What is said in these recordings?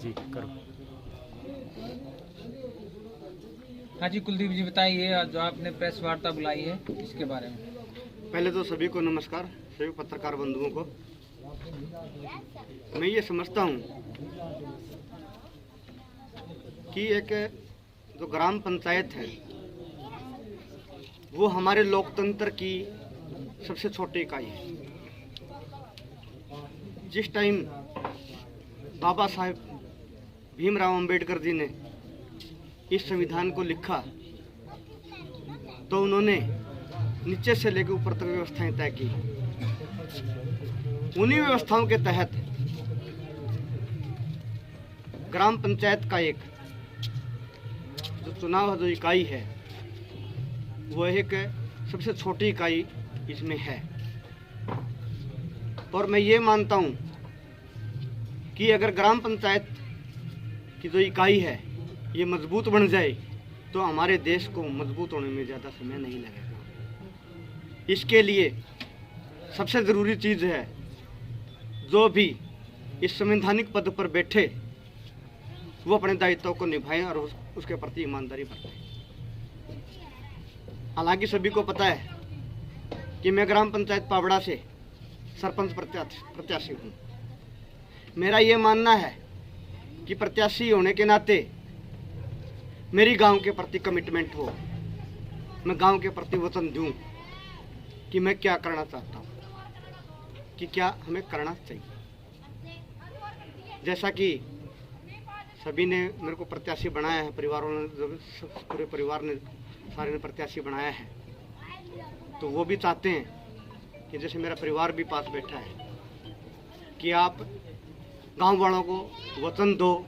जी करो। हाँ जी कुलदीप जी बताइए, जो आपने प्रेस वार्ता बुलाई है इसके बारे में। पहले तो सभी को नमस्कार, सभी पत्रकार बंधुओं को। मैं ये समझता हूँ कि एक जो ग्राम पंचायत है वो हमारे लोकतंत्र की सबसे छोटी इकाई है। जिस टाइम बाबा साहेब भीमराव अंबेडकर जी ने इस संविधान को लिखा तो उन्होंने नीचे से लेकर ऊपर तक व्यवस्थाएं तय की। उन्हीं व्यवस्थाओं के तहत ग्राम पंचायत का एक जो चुनाव जो इकाई है वो एक सबसे छोटी इकाई इसमें है। और मैं ये मानता हूँ कि अगर ग्राम पंचायत की जो इकाई है ये मजबूत बन जाए तो हमारे देश को मजबूत होने में ज़्यादा समय नहीं लगेगा। इसके लिए सबसे ज़रूरी चीज़ है जो भी इस संवैधानिक पद पर बैठे वो अपने दायित्वों को निभाएं और उसके प्रति ईमानदारी बरतें। हालांकि सभी को पता है कि मैं ग्राम पंचायत पावड़ा से सरपंच प्रत्याशी हूँ। मेरा ये मानना है कि प्रत्याशी होने के नाते मेरी गांव के प्रति कमिटमेंट हो, मैं गांव के प्रति वचन दूं कि मैं क्या करना चाहता हूँ, कि क्या हमें करना चाहिए। जैसा कि सभी ने मेरे को प्रत्याशी बनाया है, परिवारों ने, पूरे परिवार ने, सारे ने प्रत्याशी बनाया है, तो वो भी चाहते हैं कि जैसे मेरा परिवार भी पास बैठा है कि आप गांव वालों को वचन दो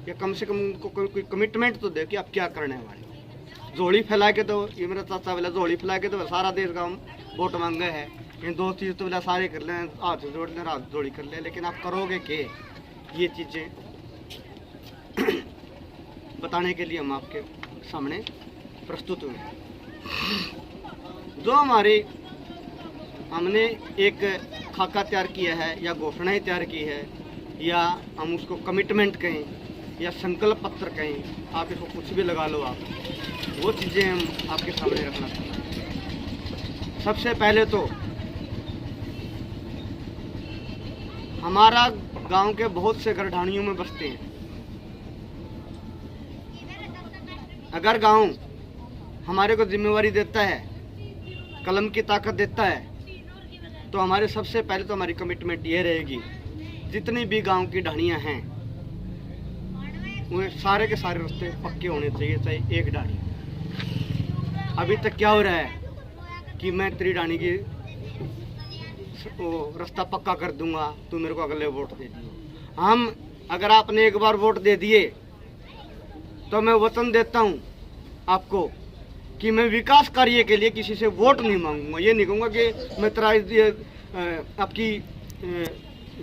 या कम से कम उनको कोई कमिटमेंट तो दे कि आप क्या करने वाले हो। झोली फैला के तो ये मेरा चाचा वाला झोली फैला के तो सारा देश गाँव वोट मांगे है, इन दो चीज़ तो वाला सारे कर लें, हाथ जोड़ लें, हाथ जोड़ी कर लें, लेकिन आप करोगे के ये चीज़ें बताने के लिए हम आपके सामने प्रस्तुत हुए हैं। जो हमने एक खाका तैयार किया है या घोषणाएं तैयार की है या हम उसको कमिटमेंट कहें या संकल्प पत्र कहें, आप इसको कुछ भी लगा लो, आप वो चीज़ें हम आपके सामने रखना चाहते हैं। सबसे पहले तो हमारा गांव के बहुत से घर ढाणियों में बसते हैं। अगर गांव हमारे को जिम्मेवारी देता है, कलम की ताकत देता है, तो हमारे सबसे पहले तो हमारी कमिटमेंट ये रहेगी जितनी भी गांव की ढाणियाँ हैं वो सारे के सारे रास्ते पक्के होने चाहिए, चाहे एक ढाणी। अभी तक क्या हो रहा है कि मैं तेरी ढाणी की रास्ता पक्का कर दूंगा, तू मेरे को अगले वोट दे दियो। हम अगर आपने एक बार वोट दे दिए तो मैं वचन देता हूं आपको कि मैं विकास कार्य के लिए किसी से वोट नहीं मांगूंगा। ये नहीं कहूँगा कि मैं तेरा आपकी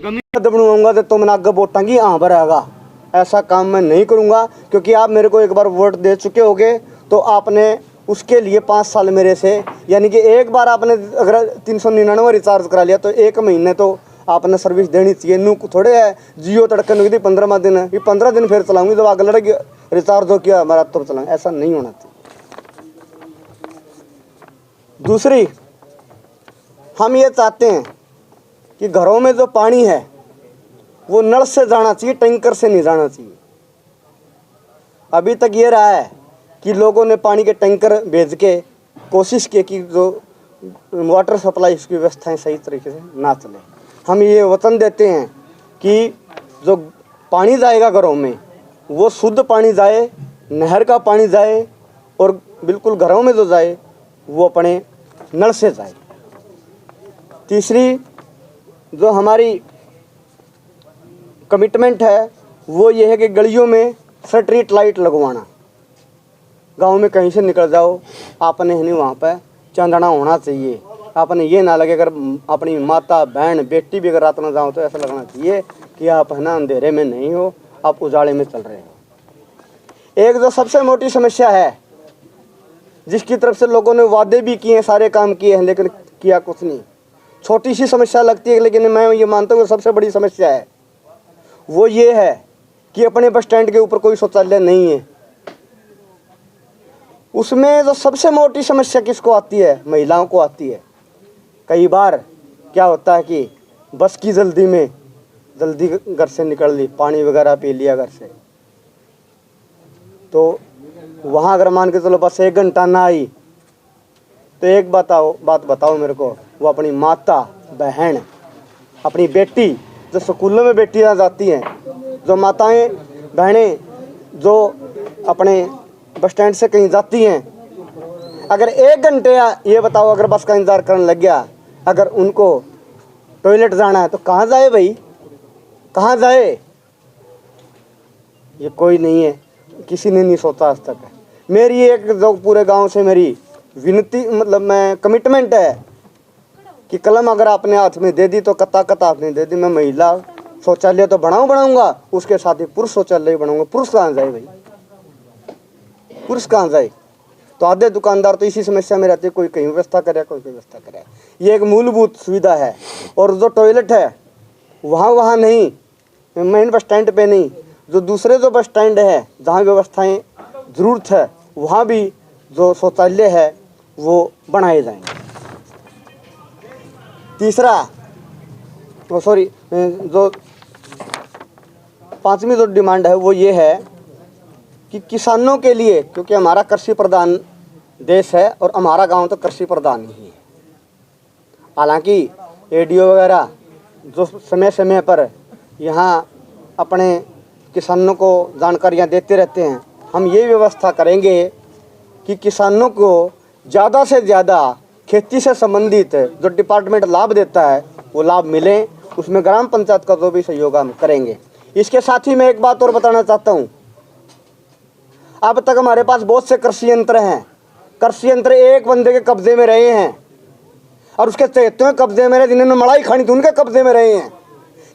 गमी दबड़ूंगा तो तुम आगे वोटा की हाँ भरेगा, ऐसा काम मैं नहीं करूँगा। क्योंकि आप मेरे को एक बार वोट दे चुके होगे तो आपने उसके लिए 5 साल मेरे से, यानी कि एक बार आपने अगर 399 रिचार्ज करा लिया तो 1 महीने तो आपने सर्विस देनी चाहिए। नू थोड़े है जियो तड़के नुकती 15वां दिन, ये 15 दिन फिर चलाऊंगी जब आगे लड़ेगी रिचार्ज हो किया हमारा तब चलाऊंगा, ऐसा नहीं होना चाहिए। दूसरी, हम ये चाहते हैं कि घरों में जो पानी है वो नल से जाना चाहिए, टैंकर से नहीं जाना चाहिए। अभी तक ये रहा है कि लोगों ने पानी के टैंकर भेज के कोशिश की कि जो वाटर सप्लाई की व्यवस्थाएं सही तरीके से ना चले। हम ये वचन देते हैं कि जो पानी जाएगा घरों में वो शुद्ध पानी जाए, नहर का पानी जाए, और बिल्कुल घरों में जो जाए वो अपने नल से जाए। तीसरी जो हमारी कमिटमेंट है वो ये है कि गलियों में स्ट्रीट लाइट लगवाना। गांव में कहीं से निकल जाओ, आपने नहीं वहाँ पर चांदना होना चाहिए। आपने ये ना लगे, अगर अपनी माता बहन बेटी भी अगर रात में जाओ तो ऐसा लगना चाहिए कि आप है ना अंधेरे में नहीं हो, आप उजाले में चल रहे हो। एक जो सबसे मोटी समस्या है जिसकी तरफ से लोगों ने वादे भी किए हैं, सारे काम किए हैं, लेकिन किया कुछ नहीं। छोटी सी समस्या लगती है लेकिन मैं ये मानता हूँ सबसे बड़ी समस्या है। वो ये है कि अपने बस स्टैंड के ऊपर कोई शौचालय नहीं है। उसमें जो सबसे मोटी समस्या किसको आती है? महिलाओं को आती है। कई बार क्या होता है कि बस की जल्दी में जल्दी घर से निकल ली, पानी वगैरह पी लिया घर से, तो वहाँ अगर मान के चलो बस 1 घंटा ना आई तो एक बात बताओ मेरे को, वो अपनी माता बहन, अपनी बेटी, जो स्कूलों में बेटियाँ जाती हैं, जो माताएं बहनें जो अपने बस स्टैंड से कहीं जाती हैं, अगर 1 घंटे ये बताओ अगर बस का इंतज़ार करने लग गया, अगर उनको टॉयलेट जाना है तो कहाँ जाए भाई, कहाँ जाए? ये कोई नहीं है, किसी ने नहीं सोचा आज तक। मेरी एक जो पूरे गांव से मेरी विनती, मतलब मैं कमिटमेंट है कि कलम अगर आपने हाथ में दे दी तो कता आपने दे दी, मैं महिला शौचालय तो बनाऊंगा, उसके साथ ही पुरुष शौचालय बनाऊंगा। पुरुष कहाँ जाए भाई, पुरुष कहाँ जाए? तो आधे दुकानदार तो इसी समस्या में रहते, कोई कहीं व्यवस्था करे, कोई व्यवस्था करे। ये एक मूलभूत सुविधा है। और जो टॉयलेट है वहाँ नहीं, मेन बस स्टैंड पे नहीं, जो दूसरे जो बस स्टैंड है जहाँ व्यवस्थाएं ज़रूरत है वहाँ भी जो शौचालय है वो बनाए जाएंगे। तीसरा जो 5वीं जो डिमांड है वो ये है कि किसानों के लिए, क्योंकि हमारा कृषि प्रधान देश है और हमारा गांव तो कृषि प्रधान ही है। हालांकि एडीओ वगैरह जो समय समय पर यहाँ अपने किसानों को जानकारियाँ देते रहते हैं, हम ये व्यवस्था करेंगे कि किसानों को ज़्यादा से ज़्यादा खेती से संबंधित जो डिपार्टमेंट लाभ देता है वो लाभ मिले, उसमें ग्राम पंचायत का जो भी सहयोग हम करेंगे। इसके साथ ही मैं एक बात और बताना चाहता हूँ, अब तक हमारे पास बहुत से कृषि यंत्र हैं। कृषि यंत्र एक बंदे के कब्जे में रहे हैं और उसके चहेतों के कब्जे में रहे, जिन्होंने मड़ाई खानी थी उनके कब्जे में रहे हैं।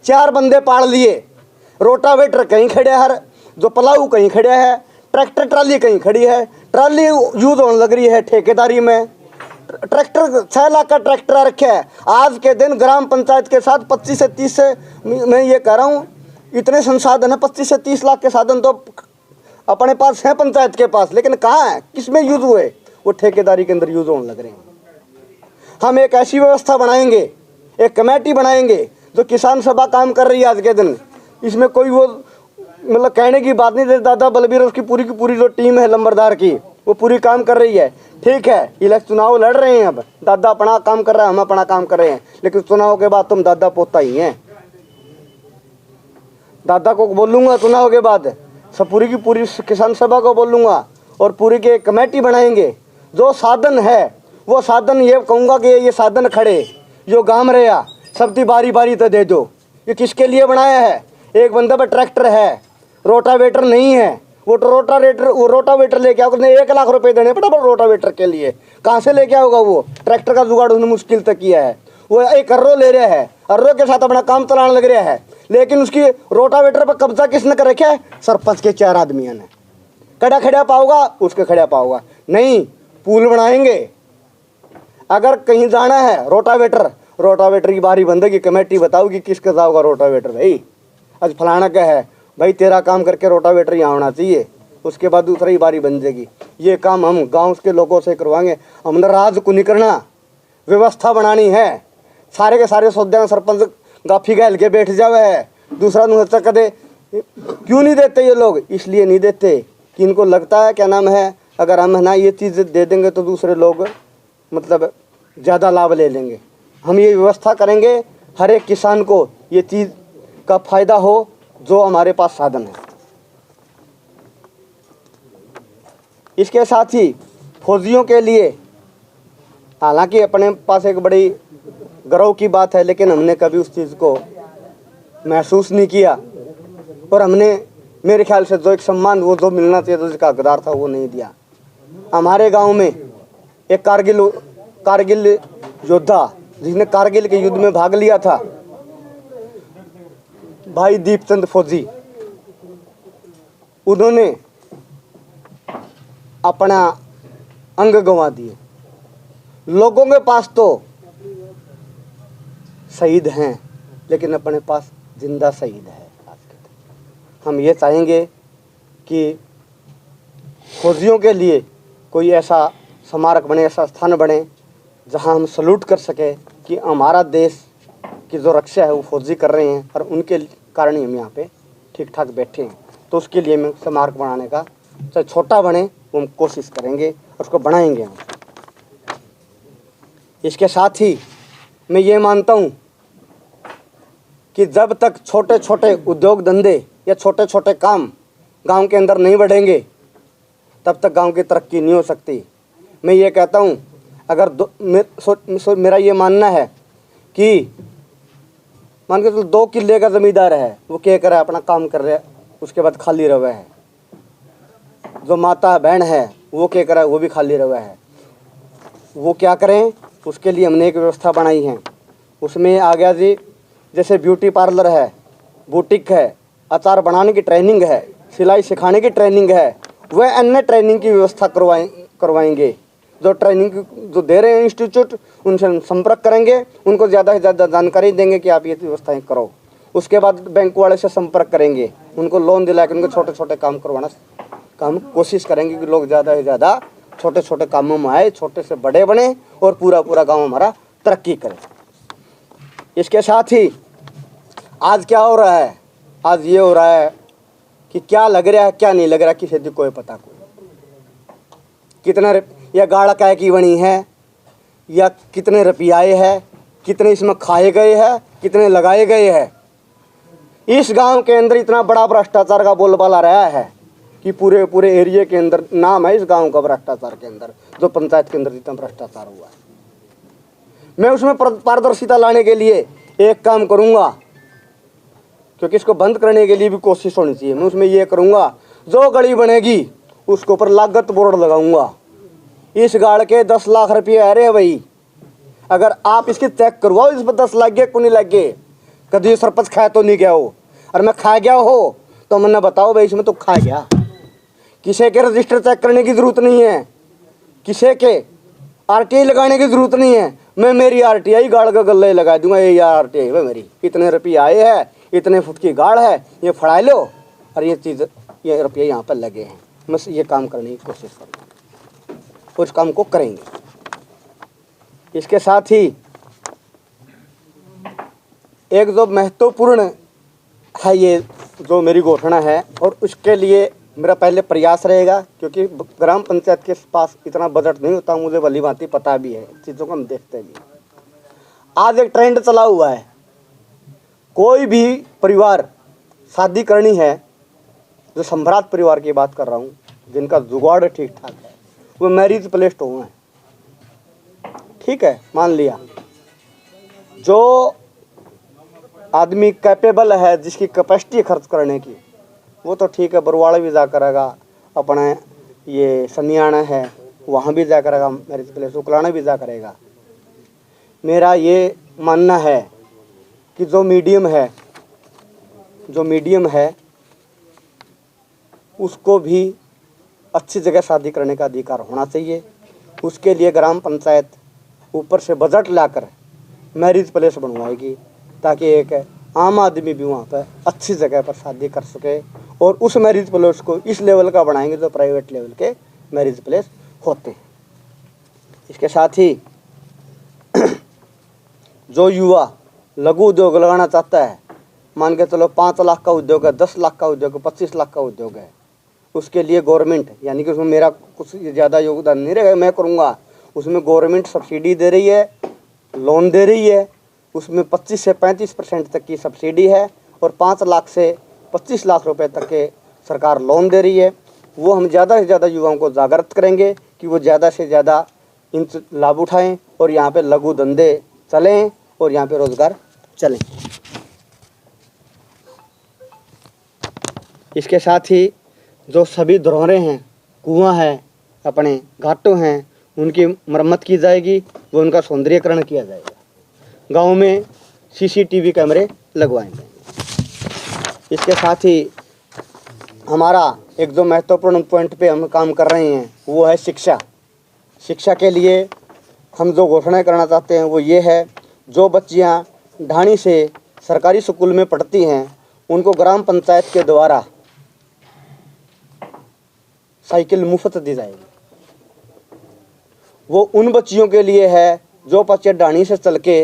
4 बंदे पाड़ लिए, रोटावेटर कहीं खड़े है, जो पलाऊ कहीं खड़े है, ट्रैक्टर ट्राली कहीं खड़ी है, ट्राली यूज होने लग रही है ठेकेदारी में। ट्रैक्टर 6 लाख का ट्रैक्टर रखे है। आज के दिन ग्राम पंचायत के साथ 25 से 30 से, मैं ये कह रहा हूँ, इतने संसाधन है, 25 से 30 लाख के साधन तो अपने पास है पंचायत के पास, लेकिन कहाँ है, किसमें यूज हुए? वो ठेकेदारी के अंदर यूज होने लग रहे हैं। हम एक ऐसी व्यवस्था बनाएंगे, एक कमेटी बनाएंगे जो किसान सभा काम कर रही है आज के दिन। इसमें कोई वो मतलब कहने की बात नहीं, जैसे दादा बलबीर उसकी पूरी की पूरी जो टीम है लंबरदार की, वो पूरी काम कर रही है। ठीक है, इलेक्शन चुनाव लड़ रहे हैं, अब दादा अपना काम कर रहा है, हम अपना काम कर रहे हैं, लेकिन चुनाव के बाद तुम दादा पोता ही हैं। दादा को बोलूँगा चुनाव के बाद, सब पूरी की पूरी किसान सभा को बोलूँगा और पूरी की एक कमेटी बनाएंगे। जो साधन है वो साधन, ये कहूँगा कि ये साधन खड़े जो गांव रहा सबकी बारी बारी तो दे दो। ये किसके लिए बनाया है? एक बंदा पर ट्रैक्टर है, रोटावेटर नहीं है, वो रोटावेटर लेके आओ, उसने 1 लाख रुपए देने पड़ा रोटावेटर के लिए, कहाँ से लेके आओगा? वो ट्रैक्टर का जुगाड़ उसने मुश्किल तक किया है। वो एक अर्रो ले रहा है, अर्रो के साथ अपना काम चलाने लग रहा है, लेकिन उसकी रोटावेटर पर कब्जा किसने कर रखा है? सरपंच के 4 आदमियों ने। खड़ा पाओगा उसके खड़ा पाओगा नहीं। पुल बनाएंगे, अगर कहीं जाना है रोटावेटर की बारी बंदेगी, कमेटी बताओगी किसके जाओगा रोटावेटर। भाई आज फलाना क्या है भाई, तेरा काम करके रोटावेटर यहाँ होना चाहिए, उसके बाद दूसरी बारी बन जाएगी। ये काम हम गांव के लोगों से करवाएंगे। हमने राज को नहीं करना, व्यवस्था बनानी है। सारे के सारे सौदे सरपंच गाफी गहल के बैठ जावे है, दूसरा नुहत्ता कदे क्यों नहीं देते ये लोग? इसलिए नहीं देते कि इनको लगता है क्या नाम है, अगर हम ना ये चीज़ दे देंगे तो दूसरे लोग मतलब ज़्यादा लाभ ले लेंगे। हम ये व्यवस्था करेंगे हर एक किसान को ये चीज़ का फायदा हो जो हमारे पास साधन है। इसके साथ ही फौजियों के लिए, हालांकि अपने पास एक बड़ी गर्व की बात है, लेकिन हमने कभी उस चीज़ को महसूस नहीं किया और हमने मेरे ख्याल से जो एक सम्मान वो जो मिलना चाहिए तो जिसका हकदार था वो नहीं दिया। हमारे गांव में एक कारगिल योद्धा जिसने कारगिल के युद्ध में भाग लिया था, भाई दीपचंद फौजी, उन्होंने अपना अंग गंवा दिए। लोगों के पास तो शहीद हैं, लेकिन अपने पास जिंदा शहीद है। हम ये चाहेंगे कि फौजियों के लिए कोई ऐसा स्मारक बने, ऐसा स्थान बने जहां हम सल्यूट कर सके कि हमारा देश की जो रक्षा है वो फौजी कर रहे हैं और उनके कारण ही हम यहाँ पे ठीक ठाक बैठे हैं। तो उसके लिए हम स्मारक बनाने का, चाहे छोटा बने, वो हम कोशिश करेंगे और उसको बनाएंगे हम। इसके साथ ही मैं ये मानता हूँ कि जब तक छोटे छोटे उद्योग धंधे या छोटे छोटे काम गांव के अंदर नहीं बढ़ेंगे तब तक गांव की तरक्की नहीं हो सकती। मैं ये कहता हूँ, अगर मेरा ये मानना है कि मान के चलो 2 किले का ज़मींदार है, वो क्या करे, अपना काम कर रहा है, उसके बाद खाली रहा है। जो माता बहन है वो क्या करे, वो भी खाली रहा है। वो क्या करें, उसके लिए हमने एक व्यवस्था बनाई है। उसमें आ गया जी, जैसे ब्यूटी पार्लर है, बुटीक है, अचार बनाने की ट्रेनिंग है, सिलाई सिखाने की ट्रेनिंग है, वह अन्य ट्रेनिंग की व्यवस्था करवाएंगे। जो ट्रेनिंग जो दे रहे हैं इंस्टीट्यूट, उनसे संपर्क करेंगे, उनको ज़्यादा से ज़्यादा जानकारी देंगे कि आप ये व्यवस्थाएं करो। उसके बाद बैंक वाले से संपर्क करेंगे, उनको लोन दिला के उनको छोटे छोटे काम करवाना का हम कोशिश करेंगे कि लोग ज़्यादा से ज़्यादा छोटे छोटे कामों में आए, छोटे से बड़े बने और पूरा पूरा गाँव हमारा तरक्की करे। इसके साथ ही आज क्या हो रहा है, आज ये हो रहा है कि क्या लग रहा है क्या नहीं लग रहा, किसी को कोई पता कोई। कितना या गाढ़ काय की बनी है, या कितने रुपये है, कितने इसमें खाए गए हैं, कितने लगाए गए हैं। इस गांव के अंदर इतना बड़ा भ्रष्टाचार का बोलबाला रहा है कि पूरे पूरे एरिया के अंदर नाम है इस गांव का भ्रष्टाचार के अंदर, जो पंचायत के अंदर जितना भ्रष्टाचार हुआ है। मैं उसमें पारदर्शिता लाने के लिए एक काम करूंगा, क्योंकि इसको बंद करने के लिए भी कोशिश होनी चाहिए। मैं उसमें ये करूंगा, जो गली बनेगी उसके ऊपर लागत बोर्ड लगाऊंगा। इस गाड़ के 10 लाख रुपये आ रहे हैं भाई, अगर आप इसकी चेक करवाओ, इस पर 10 लाख गए को नहीं लग गए, कभी सरपंच खाया तो नहीं गया हो, और मैं खा गया हो तो मैंने बताओ भाई इसमें तो खा गया। किसी के रजिस्टर चेक करने की जरूरत नहीं है, किसी के RTI लगाने की जरूरत नहीं है। मैं मेरी RTI गाड़ का गले लगा दूंगा, ये यार RTI है मेरी, इतने रुपये आए हैं, इतने फुट की गाड़ है, ये फड़ा लो और ये चीज़, ये रुपये यहाँ पर लगे हैं। मैं ये काम करने की कोशिश करूँगा, उस काम को करेंगे। इसके साथ ही एक जो महत्वपूर्ण है, ये जो मेरी घोषणा है, और उसके लिए मेरा पहले प्रयास रहेगा, क्योंकि ग्राम पंचायत के पास इतना बजट नहीं होता, मुझे भली भांति पता भी है, चीज़ों को हम देखते भी। आज एक ट्रेंड चला हुआ है, कोई भी परिवार शादी करनी है, जो सम्राट परिवार की बात कर रहा हूँ, जिनका जुगाड़ ठीक ठाक है, वो मैरिज प्लेस हुए हैं। ठीक है, मान लिया जो आदमी कैपेबल है, जिसकी कैपेसिटी खर्च करने की, वो तो ठीक है, बरवाड़ा भी जा करेगा, अपना ये सनियाना है वहाँ भी जा करेगा, मैरिज प्लेस उकलाना भी जा करेगा। मेरा ये मानना है कि जो मीडियम है उसको भी अच्छी जगह शादी करने का अधिकार होना चाहिए। उसके लिए ग्राम पंचायत ऊपर से बजट लाकर मैरिज प्लेस बनवाएगी, ताकि एक आम आदमी भी वहाँ पर अच्छी जगह पर शादी कर सके, और उस मैरिज प्लेस को इस लेवल का बनाएंगे जो प्राइवेट लेवल के मैरिज प्लेस होते हैं। इसके साथ ही जो युवा लघु उद्योग लगाना चाहता है, मान के चलो 5 लाख का उद्योग है, 10 लाख का उद्योग है, 25 लाख का उद्योग है, उसके लिए गवर्नमेंट, यानी कि उसमें मेरा कुछ ज़्यादा योगदान नहीं रहेगा, मैं करूँगा। उसमें गवर्नमेंट सब्सिडी दे रही है, लोन दे रही है, उसमें 25 से 35% तक की सब्सिडी है, और 5 लाख से 25 लाख रुपए तक के सरकार लोन दे रही है। वो हम ज़्यादा से ज़्यादा युवाओं को जागृत करेंगे कि वो ज़्यादा से ज़्यादा इन लाभ उठाएं और यहाँ पे लघु धंधे चलें और यहाँ पे रोजगार चलें। इसके साथ ही जो सभी धरोहरें हैं, कुआं है, अपने घाटों हैं, उनकी मरम्मत की जाएगी, वो उनका सौंदर्यीकरण किया जाएगा। गांव में CCTV कैमरे लगवाएंगे। इसके साथ ही हमारा एक जो महत्वपूर्ण पॉइंट पे हम काम कर रहे हैं वो है शिक्षा। शिक्षा के लिए हम जो घोषणा करना चाहते हैं वो ये है, जो बच्चियां ढाणी से सरकारी स्कूल में पढ़ती हैं उनको ग्राम पंचायत के द्वारा साइकिल मुफ्त दी जाएगी। वो उन बच्चियों के लिए है जो बच्चे डाणी से चल के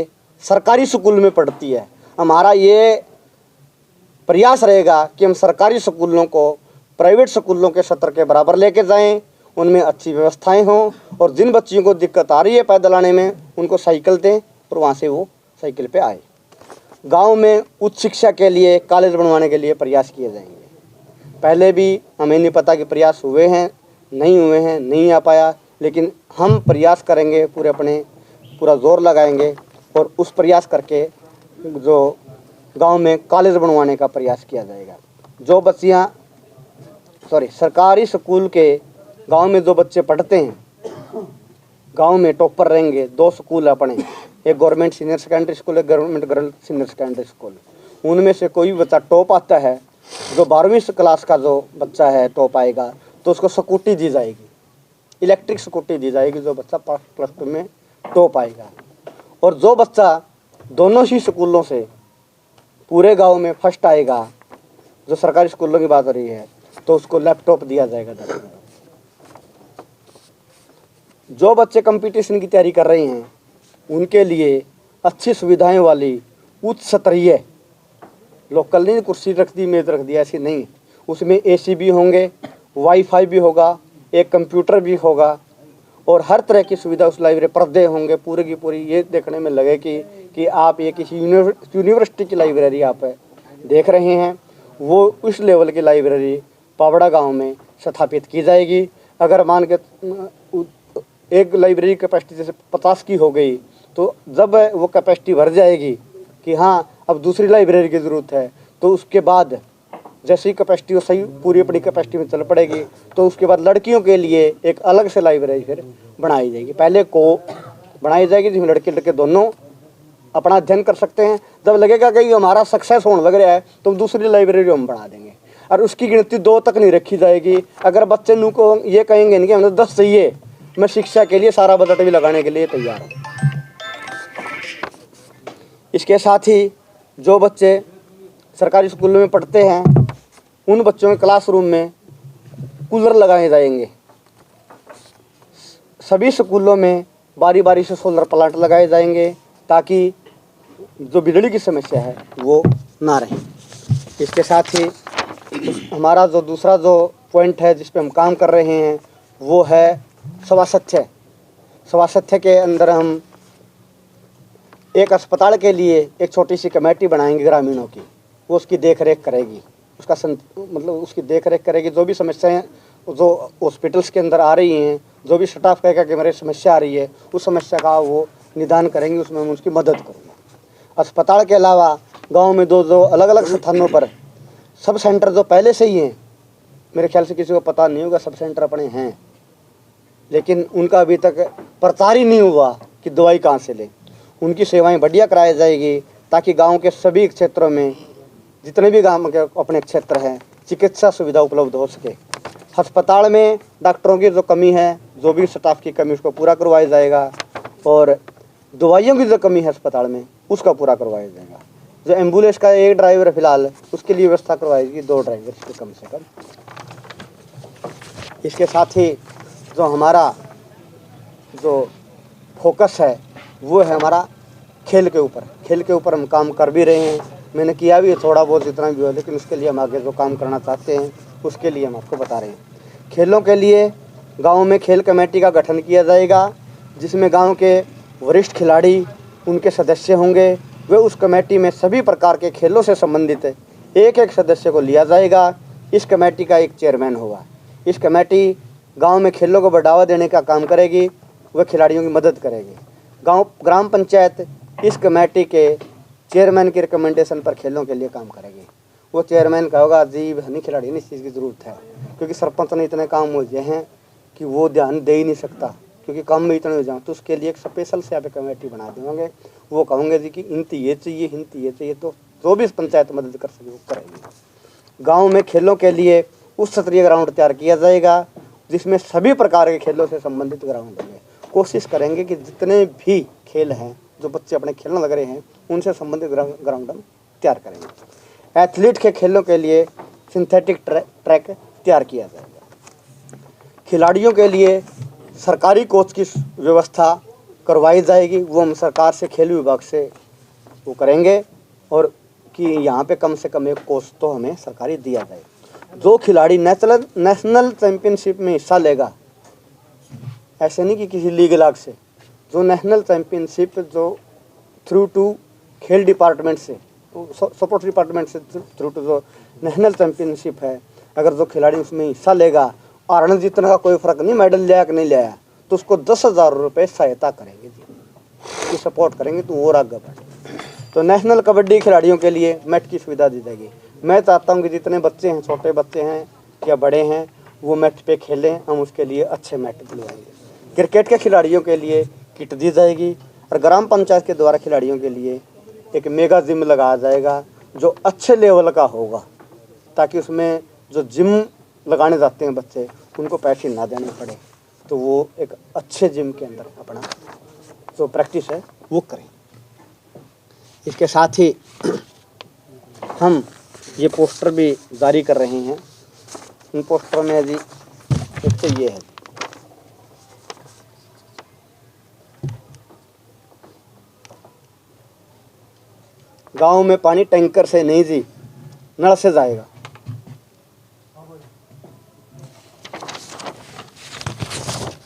सरकारी स्कूल में पढ़ती है। हमारा ये प्रयास रहेगा कि हम सरकारी स्कूलों को प्राइवेट स्कूलों के स्तर के बराबर लेके जाएं, उनमें अच्छी व्यवस्थाएं हों, और जिन बच्चियों को दिक्कत आ रही है पैदल आने में उनको साइकिल दें और वहाँ से वो साइकिल पे आए। गांव में उच्च शिक्षा के लिए कॉलेज बनवाने के लिए प्रयास किए जाएंगे। पहले भी हमें नहीं पता कि प्रयास हुए हैं नहीं आ पाया, लेकिन हम प्रयास करेंगे, पूरा जोर लगाएंगे और उस प्रयास करके जो गांव में कॉलेज बनवाने का प्रयास किया जाएगा। जो बच्चियां सरकारी स्कूल के गांव में जो बच्चे पढ़ते हैं, गांव में टॉपर रहेंगे। 2 स्कूल अपने, एक गवर्नमेंट सीनियर सेकेंडरी स्कूल, एक government girl senior secondary school. उनमें से कोई भी बच्चा टॉप आता है, जो 12वीं क्लास का जो बच्चा है टॉप आएगा, तो उसको स्कूटी दी जाएगी, इलेक्ट्रिक स्कूटी दी जाएगी, जो बच्चा प्लस 2 में टॉप आएगा। और जो बच्चा दोनों ही स्कूलों से पूरे गांव में फर्स्ट आएगा, जो सरकारी स्कूलों की बात हो रही है, तो उसको लैपटॉप दिया जाएगा। जो बच्चे कंपटीशन की तैयारी कर रहे हैं उनके लिए अच्छी सुविधाएं वाली उच्च स्तरीय, लोकल नहीं कुर्सी रख दी मेज रख दिया, ऐसी नहीं, उसमें एसी भी होंगे, वाईफाई भी होगा, एक कंप्यूटर भी होगा और हर तरह की सुविधा उस लाइब्रेरी, पर्दे होंगे पूरी की पूरी। ये देखने में लगे कि आप ये किसी यूनिवर्सिटी की लाइब्रेरी आप देख रहे हैं। वो उस लेवल की लाइब्रेरी पावड़ा गांव में स्थापित की जाएगी। अगर मान के एक लाइब्रेरी कैपेसिटी जैसे 50 की हो गई, तो जब वो कैपेसिटी भर जाएगी कि हाँ अब दूसरी लाइब्रेरी की ज़रूरत है, तो उसके बाद जैसी कैपेसिटी वो सही पूरी अपनी कैपेसिटी में चल पड़ेगी, तो उसके बाद लड़कियों के लिए एक अलग से लाइब्रेरी फिर बनाई जाएगी। पहले को बनाई जाएगी जिसमें लड़के दोनों अपना अध्ययन कर सकते हैं। जब लगेगा कि हमारा सक्सेस होने लग रहा है तो दूसरी लाइब्रेरी हम बना देंगे, और उसकी गिनती 2 तक नहीं रखी जाएगी। अगर बच्चे नू को ये कहेंगे नहीं कि हमें 10 चाहिए, मैं शिक्षा के लिए सारा बजट भी लगाने के लिए तैयार हूँ। इसके साथ ही जो बच्चे सरकारी स्कूलों में पढ़ते हैं उन बच्चों के क्लासरूम में कूलर लगाए जाएंगे। सभी स्कूलों में बारी बारी से सोलर प्लांट लगाए जाएंगे ताकि जो बिजली की समस्या है वो ना रहे। इसके साथ ही हमारा जो दूसरा जो पॉइंट है जिस पे हम काम कर रहे हैं वो है स्वास्थ्य। स्वास्थ्य के अंदर हम एक अस्पताल के लिए एक छोटी सी कमेटी बनाएंगे ग्रामीणों की, वो उसकी देख रेख करेगी, उसकी देख रेख करेगी। जो भी समस्याएं जो हॉस्पिटल्स के अंदर आ रही हैं, जो भी स्टाफ कहेगा कि मेरी समस्या आ रही है, उस समस्या का वो निदान करेंगे, उसमें हम उसकी मदद करूँगा। अस्पताल के अलावा गांव में दो अलग अलग स्थानों पर सब सेंटर जो पहले से ही हैं, मेरे ख्याल से किसी को पता नहीं होगा सब सेंटर अपने हैं, लेकिन उनका अभी तक प्रचार ही नहीं हुआ कि दवाई कहाँ से लें। उनकी सेवाएं बढ़िया कराई जाएगी ताकि गांव के सभी क्षेत्रों में जितने भी गांव के अपने क्षेत्र हैं चिकित्सा सुविधा उपलब्ध हो सके। अस्पताल में डॉक्टरों की जो कमी है, जो भी स्टाफ की कमी, उसको पूरा करवाया जाएगा, और दवाइयों की जो कमी है अस्पताल में उसका पूरा करवाया जाएगा। जो एम्बुलेंस का एक ड्राइवर फिलहाल उसके लिए व्यवस्था करवाएगी, 2 ड्राइवर इसके कम से कम। इसके साथ ही जो हमारा जो फोकस है वो है हमारा खेल के ऊपर। खेल के ऊपर हम काम कर भी रहे हैं, मैंने किया भी है थोड़ा बहुत जितना भी हो, लेकिन उसके लिए हम आगे जो काम करना चाहते हैं उसके लिए हम आपको बता रहे हैं। खेलों के लिए गांव में खेल कमेटी का गठन किया जाएगा, जिसमें गांव के वरिष्ठ खिलाड़ी उनके सदस्य होंगे। वे उस कमेटी में सभी प्रकार के खेलों से संबंधित एक सदस्य को लिया जाएगा। इस कमेटी का एक चेयरमैन होगा। इस कमेटी गांव में खेलों को बढ़ावा देने का काम करेगी, वह खिलाड़ियों की मदद करेगी। ग्राम पंचायत इस कमेटी के चेयरमैन की रिकमेंडेशन पर खेलों के लिए काम करेगी। वो चेयरमैन कहोगा जी हमें खिलाड़ी नहीं इस चीज़ की ज़रूरत है, क्योंकि सरपंच ने इतने काम हो गए हैं कि वो ध्यान दे ही नहीं सकता, क्योंकि काम में इतने हो जाए, तो उसके लिए एक स्पेशल से यहाँ पे कमेटी बना देंगे। वो कहोगे जी कि इनती ये चाहिए, तो जो भी पंचायत मदद कर सके वो करेगी। गाँव में खेलों के लिए उच्च स्तरीय ग्राउंड तैयार किया जाएगा, जिसमें सभी प्रकार के खेलों से संबंधित ग्राउंड होंगे। कोशिश करेंगे कि जितने भी खेल हैं जो बच्चे अपने खेलने लग रहे हैं उनसे संबंधित ग्राउंड हम तैयार करेंगे। एथलीट के खेलों के लिए सिंथेटिक ट्रैक तैयार किया जाएगा। खिलाड़ियों के लिए सरकारी कोच की व्यवस्था करवाई जाएगी। वो हम सरकार से, खेल विभाग से वो करेंगे, और कि यहाँ पे कम से कम एक कोच तो हमें सरकारी दिया जाए। जो खिलाड़ी नेशनल चैंपियनशिप में हिस्सा लेगा, ऐसे नहीं कि किसी लीग लाग से, जो नेशनल चैंपियनशिप जो थ्रू टू खेल डिपार्टमेंट से, सपोर्ट डिपार्टमेंट से थ्रू टू जो नेशनल चैंपियनशिप है, अगर जो खिलाड़ी उसमें हिस्सा लेगा, हारने जीतने का कोई फ़र्क नहीं, मेडल लिया कि नहीं लिया, तो उसको 10,000 रुपये सहायता करेंगे जी, कि सपोर्ट करेंगे तो और आगे बढ़े। तो नेशनल कबड्डी खिलाड़ियों के लिए मैट की सुविधा दी जाएगी। मैं चाहता हूँ कि जितने बच्चे हैं, छोटे बच्चे हैं या बड़े हैं, वो मैट पे खेलें, हम उसके लिए अच्छे मैट दिलवाएंगे। क्रिकेट के खिलाड़ियों के लिए किट दी जाएगी, और ग्राम पंचायत के द्वारा खिलाड़ियों के लिए एक मेगा जिम लगाया जाएगा जो अच्छे लेवल का होगा, ताकि उसमें जो जिम लगाने जाते हैं बच्चे, उनको पैसे ना देने पड़े, तो वो एक अच्छे जिम के अंदर अपना जो प्रैक्टिस है वो करें। इसके साथ ही हम ये पोस्टर भी जारी कर रहे हैं। इन पोस्टर में जी एक तो ये है, गांव में पानी टैंकर से नहीं जी, नल से जाएगा।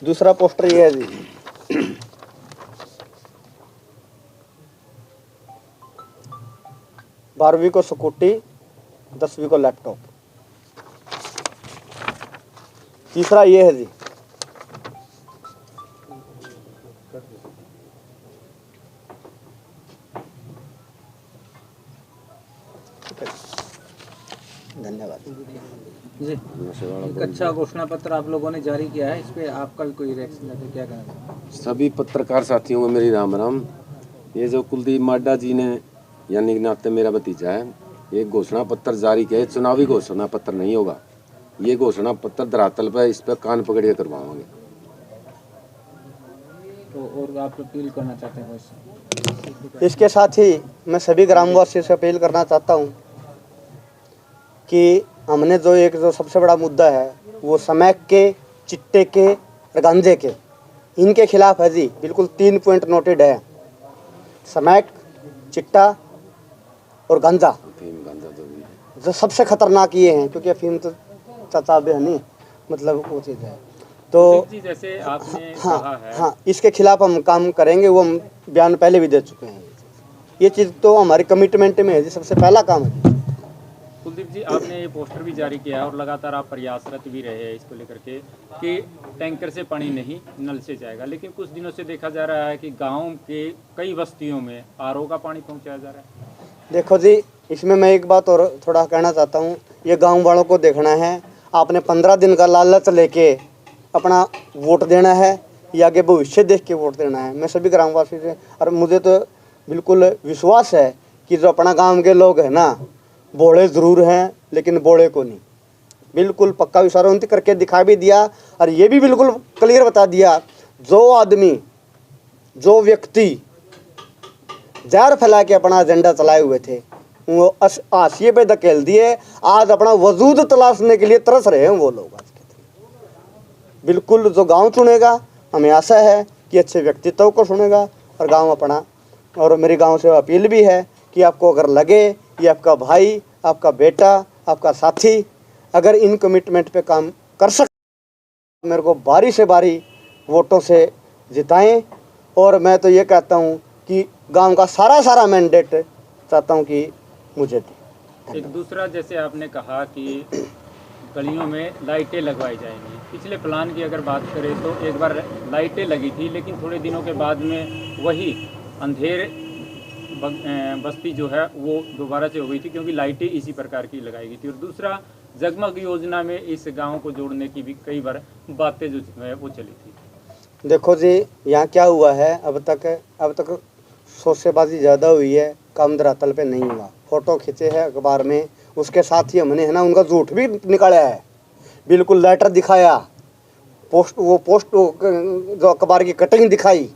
दूसरा पोस्टर ये है जी, 12वीं को स्कूटी, 10वीं को लैपटॉप। तीसरा ये है जी, धन्यवाद जी। एक अच्छा घोषणा पत्र आप लोगों ने जारी किया है, इस पे आपका भी कोई रिएक्शन है तो क्या कहना? सभी पत्रकार साथियों को मेरी राम राम। ये जो कुलदीप माड्डा जी ने, यानी नाते मेरा भतीजा है, एक घोषणा पत्र जारी किया है। चुनावी घोषणा पत्र नहीं होगा, ये घोषणा पत्र धरातल पर, इस पर कान पकड़ के करवाएंगे। तो और आप अपील करना चाहते हैं इससे? इसके साथ ही मैं सभी ग्रामवासियों से अपील करना चाहता हूँ कि हमने जो सबसे बड़ा मुद्दा है, वो स्मैक के, चिट्टे के और गांजे के, इनके खिलाफ है जी। बिल्कुल 3 पॉइंट नोटेड है, स्मैक, चिट्टा और गांजा, जो सबसे खतरनाक ये हैं, क्योंकि अफीम तो चाचाबे है नहीं, मतलब वो चीज़ है। तो जैसे आपने हाँ कहा है, हाँ, इसके खिलाफ हम काम करेंगे। वो हम बयान पहले भी दे चुके हैं। ये चीज़ तो हमारी कमिटमेंट में है जी, सबसे पहला काम है। कुलदीप जी, आपने ये पोस्टर भी जारी किया है और लगातार आप प्रयासरत भी रहे हैं इसको लेकर के कि टैंकर से पानी नहीं, नल से जाएगा, लेकिन कुछ दिनों से देखा जा रहा है कि गांव के कई बस्तियों में आरओ का पानी पहुंचाया जा रहा है। देखो जी, इसमें मैं एक बात और थोड़ा कहना चाहता हूँ। ये गांव वालों को देखना है, आपने 15 दिन का लालच लेके अपना वोट देना है या आगे भविष्य देख के वोट देना है। मैं सभी ग्रामवासी से, और मुझे तो बिल्कुल विश्वास है कि जो अपना गांव के लोग हैं ना, बोले ज़रूर हैं लेकिन बोले को नहीं। बिल्कुल पक्का विचार उन्नति करके दिखा भी दिया, और ये भी बिल्कुल क्लियर बता दिया, जो आदमी, जो व्यक्ति जहर फैला के अपना एजेंडा चलाए हुए थे, वो हाशिए पे धकेल दिए। आज अपना वजूद तलाशने के लिए तरस रहे हैं वो लोग। आज के बिल्कुल जो गांव चुनेगा, हमें आशा है कि अच्छे व्यक्तित्व को सुनेगा, और गांव अपना, और मेरे गांव से अपील भी है कि आपको अगर लगे ये आपका भाई, आपका बेटा, आपका साथी अगर इन कमिटमेंट पे काम कर सकते, मेरे को बारी से बारी वोटों से जिताएं। और मैं तो ये कहता हूँ कि गांव का सारा मैंडेट चाहता हूँ कि मुझे दे। एक दूसरा, जैसे आपने कहा कि गलियों में लाइटें लगवाई जाएंगी, पिछले प्लान की अगर बात करें तो एक बार लाइटें लगी थी, लेकिन थोड़े दिनों के बाद में वही अंधेर बस्ती जो है वो दोबारा से हो गई थी, क्योंकि लाइटें इसी प्रकार की लगाई गई थी। और दूसरा, जगमग योजना में इस गांव को जोड़ने की भी कई बार बातें जो है वो चली थी। देखो जी, यहाँ क्या हुआ है, अब तक सोचेबाजी ज़्यादा हुई है, काम धरातल पे नहीं हुआ। फ़ोटो खींचे हैं अखबार में, उसके साथ ही हमने है ना उनका झूठ भी निकाला है। बिल्कुल लेटर दिखाया, पोस्ट जो अखबार की कटिंग दिखाई,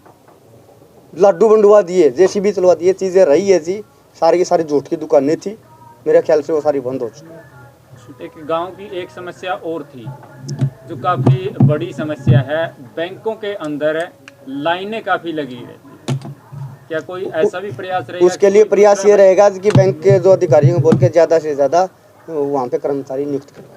लड्डू बंडवा दिए, जेसीबी चलवा दिए, चीज़ें रही है जी। सारी की सारी झूठ की दुकानें थी, मेरे ख्याल से वो सारी बंद हो चुकी। एक गांव की एक समस्या और थी जो काफ़ी बड़ी समस्या है, बैंकों के अंदर लाइनें काफ़ी लगी रहती है। क्या कोई ऐसा भी प्रयास रहेगा? उसके लिए प्रयास ये रहेगा कि बैंक के जो अधिकारियों को बोल के ज़्यादा से ज़्यादा वहाँ पे कर्मचारी नियुक्त करवाए।